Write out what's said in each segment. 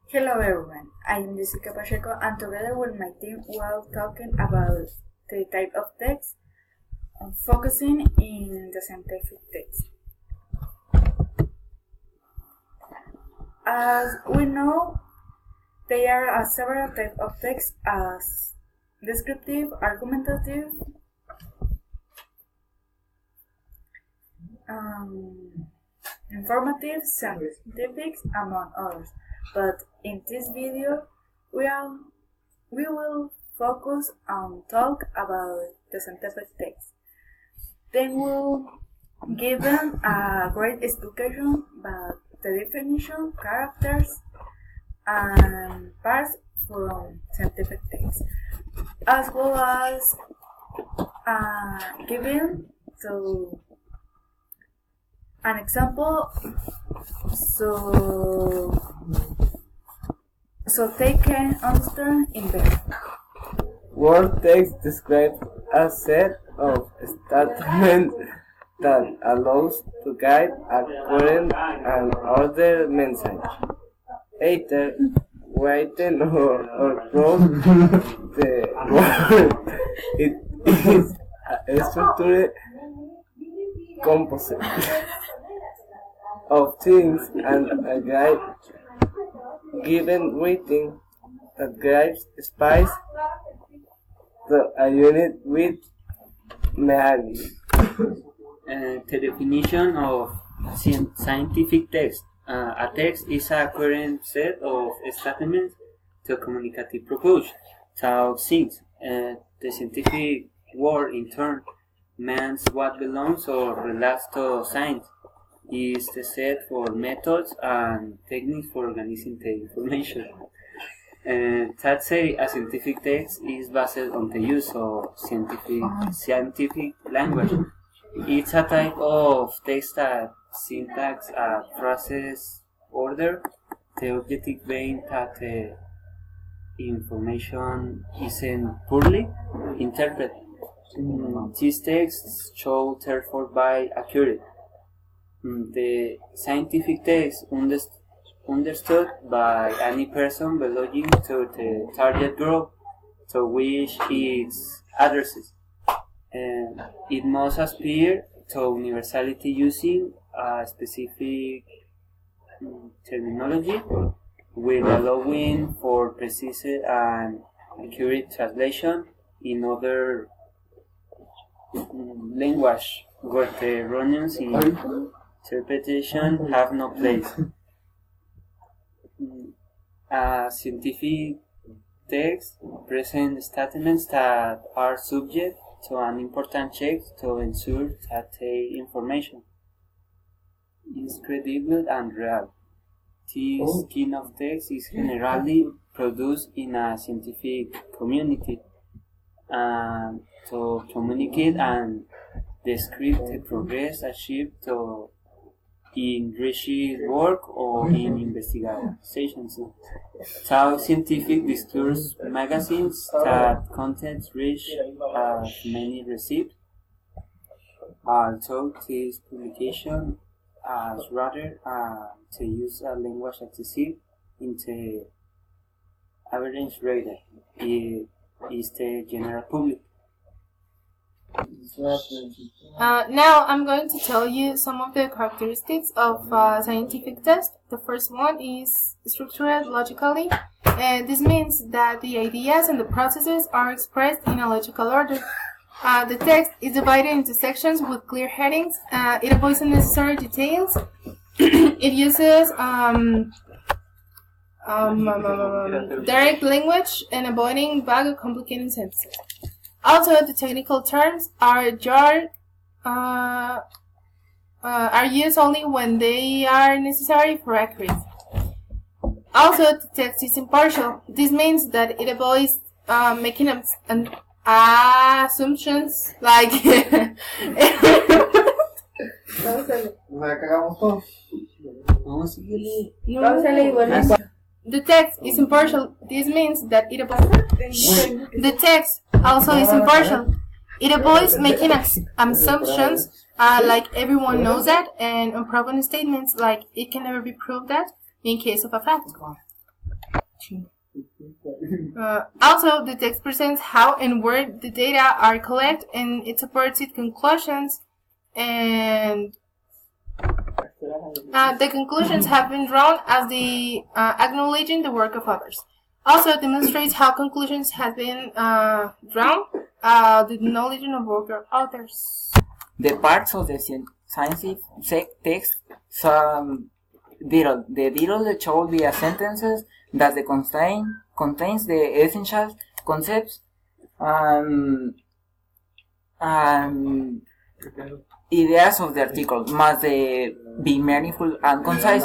Hello everyone, I am Jessica Pacheco and together with my team we are talking about the type of text focusing in the scientific text. As we know, there are several types of text as descriptive, argumentative, informative, scientific, among others. But in this video, we will focus on talk about the scientific text. Then we'll give them a great explanation about the definition, characters, and parts from scientific text, as well as giving to an example so they can understand in better. Word text describes a set of statements that allows to guide a current and ordered message. Either written or prose, the word it is a structured composite of things and a guide given writing that guides space to a unit with mechanics. The definition of scientific text. A text is a coherent set of statements to communicative purpose. So things. The scientific word in turn means what belongs or relates to science. Is the set for methods and techniques for organizing the information. That's a scientific text is based on the use of scientific language. It's a type of text that syntax and process order the objective being that the information isn't poorly interpreted. These texts should therefore be accurate. The scientific text understood by any person belonging to the target group to which it addresses. It must aspire to universality using a specific terminology with allowing for precise and accurate translation in other language where the erroneous interpretation have no place. A scientific text presents statements that are subject to an important check to ensure that the information is credible and real. This kind of text is generally produced in a scientific community to communicate and describe the progress achieved in research work or in investigations. So scientific discourse magazines that content reach as many received, although this publication as rather to use a language accessible in the average reader is the general public. Now I'm going to tell you some of the characteristics of scientific text. The first one is structured logically, and this means that the ideas and the processes are expressed in a logical order. The text is divided into sections with clear headings. It avoids unnecessary details. It uses direct language and avoiding vague or complicated sentences. Also, the technical terms are used only when they are necessary for accuracy. Also, the text is impartial. This means that it avoids making assumptions like The text is impartial. This means that it avoids. The text also is impartial. It avoids making assumptions, like everyone knows that, and unproven statements like it can never be proved that in case of a fact. Also, the text presents how and where the data are collected, and it supports its conclusions, and the conclusions have been drawn as the acknowledging the work of others. Also, it demonstrates how conclusions have been drawn, the acknowledging of work of others. The parts of the scientific text the title should be a sentences that contains the essential concepts and ideas of the article must be meaningful and concise.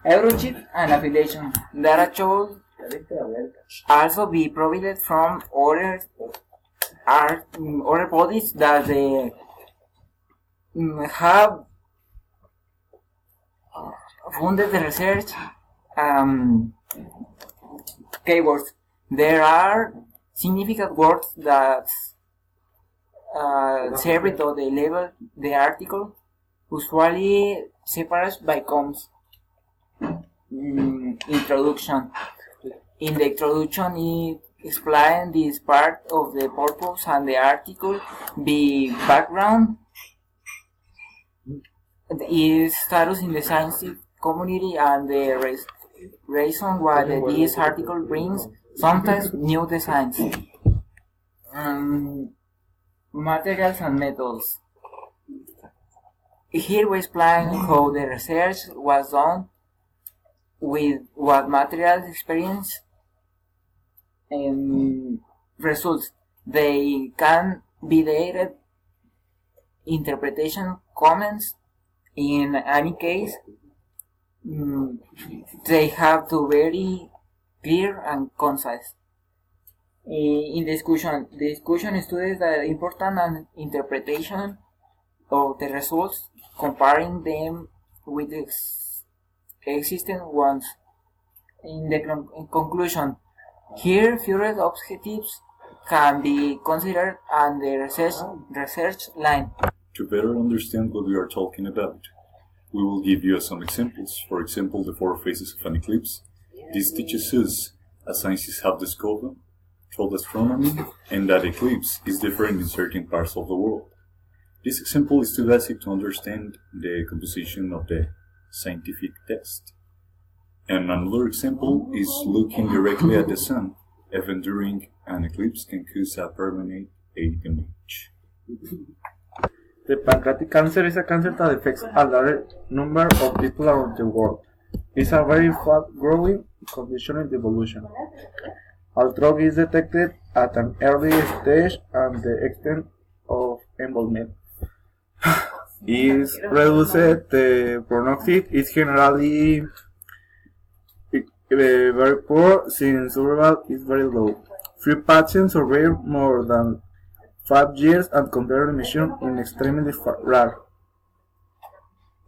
Eurocheck and affiliation data should also be provided from other bodies that have funded the research keywords. There are significant words that serve to the level the article, usually separated by commas. Introduction. In the introduction, it explains this part of the purpose and the article, the background, its status in the scientific community, and the reason why this article brings sometimes new designs. Materials and methods. Here we explain how the research was done, with what materials, experience, and results. They can be dated, interpretation, comments. In any case, they have to be very clear and concise. In discussion studies the important and interpretation of the results, comparing them with the existing ones. In the conclusion, here fewer objectives can be considered on the research line. To better understand what we are talking about, we will give you some examples. For example, the 4 phases of an eclipse. This teaches us, as scientists have discovered, told astronomy, and that eclipse is different in certain parts of the world. This example is too basic to understand the composition of the scientific text. And another example is looking directly at the sun, even during an eclipse, can cause a permanent damage. The pancreatic cancer is a cancer that affects a large number of people around the world. It's a very fast-growing condition in evolution. Although it is detected at an early stage and the extent of involvement is reduced, the prognosis is generally very poor since survival is very low. Few patients survive more than 5 years and compare remission in extremely rare.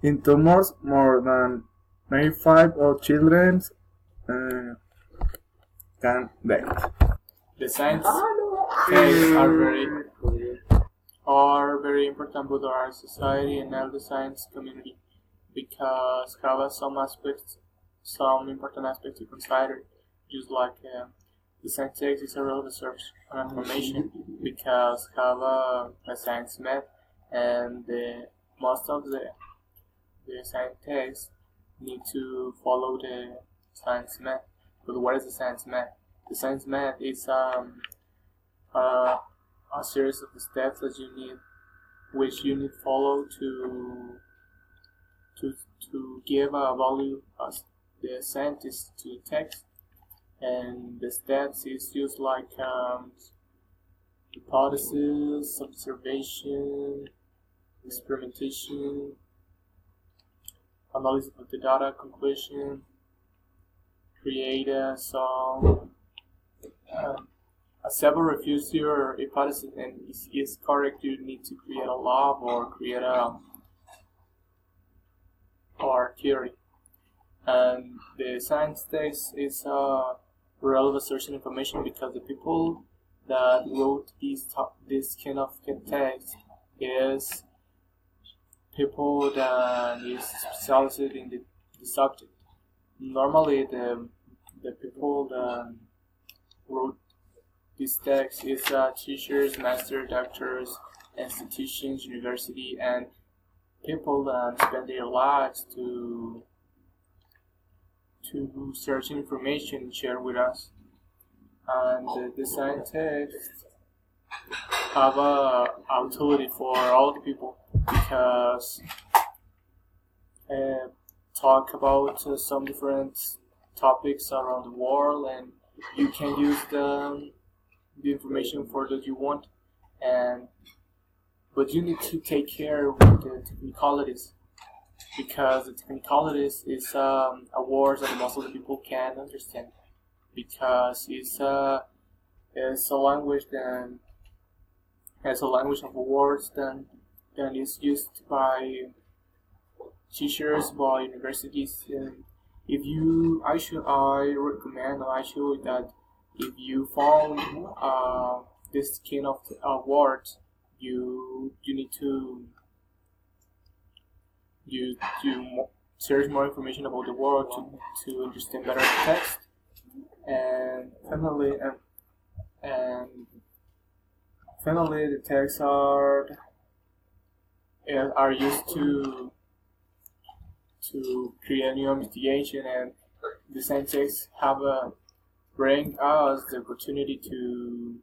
In tumors, more than 95 of children can die. The science are very important both to our society and all the science community because have some important aspects to consider, just like the science text is a real research on information because have a science method and most of the science text need to follow the science method. But what is the science method? The science method is a series of steps that you need follow to give a value as the scientist to the text. And the steps is used like hypothesis, observation, experimentation, analysis of the data, conclusion, create some several refuse your hypothesis and is correct. You need to create a lab or create or theory. And the science text is relevant search information because the people that wrote this kind of text is people that is specialized in the subject. Normally the the people that wrote this text is teachers, master, doctors, institutions, university, and people that spend their lives to search information and share with us. And the design text have a utility for all the people because talk about some different topics around the world, and you can use the information for that you want, but you need to take care with the technicalities because the technicalities is a word that most of the people can't understand because it's a language that has a language of words that is used by teachers, by universities. And I recommend that if you found this kind of words, you need to search more information about the word to understand better the text. And finally, the texts are used to create new investigation, and the science texts have bring us the opportunity to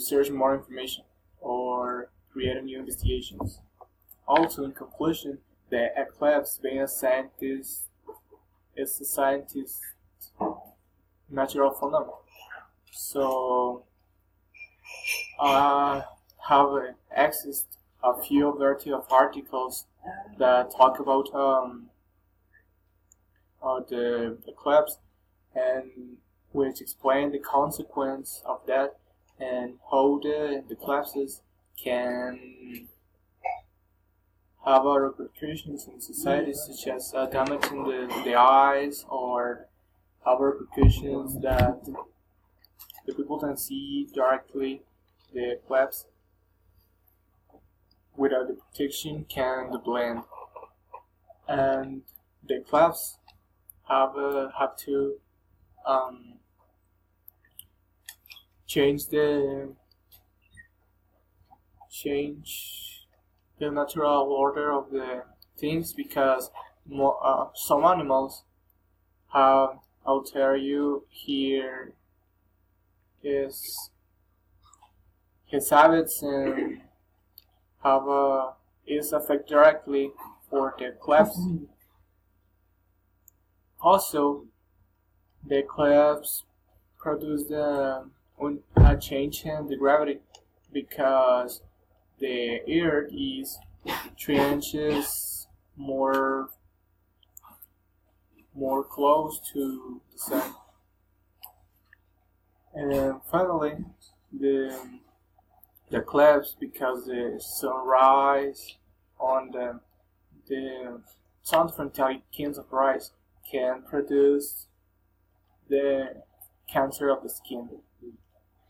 search more information or create new investigations. Also, in conclusion, the Eclipse, being a scientist, is a scientist natural phenomenon. So I have accessed a few variety of articles that talk about the eclipse and which explain the consequence of that and how the eclipses can have repercussions in society, such as damaging the eyes, or have repercussions that the people can see directly the eclipse without the protection can the blend. And the eclipse have to change the natural order of the things because some animals have, I'll tell you here, his habits and have is affect directly for the eclipse. Also, the eclipse produce a change in the gravity because the Earth is 3 inches more close to the sun. And finally, the eclipse, because the sunrise on the sun from kinds of rays can produce the cancer of the skin.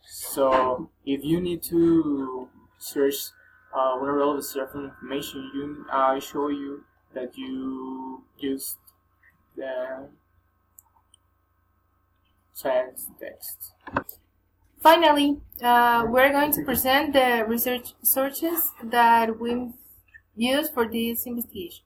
So if you need to search relevant certain information, I show you that you use the science text. Finally, we're going to present the research sources that we use for this investigation.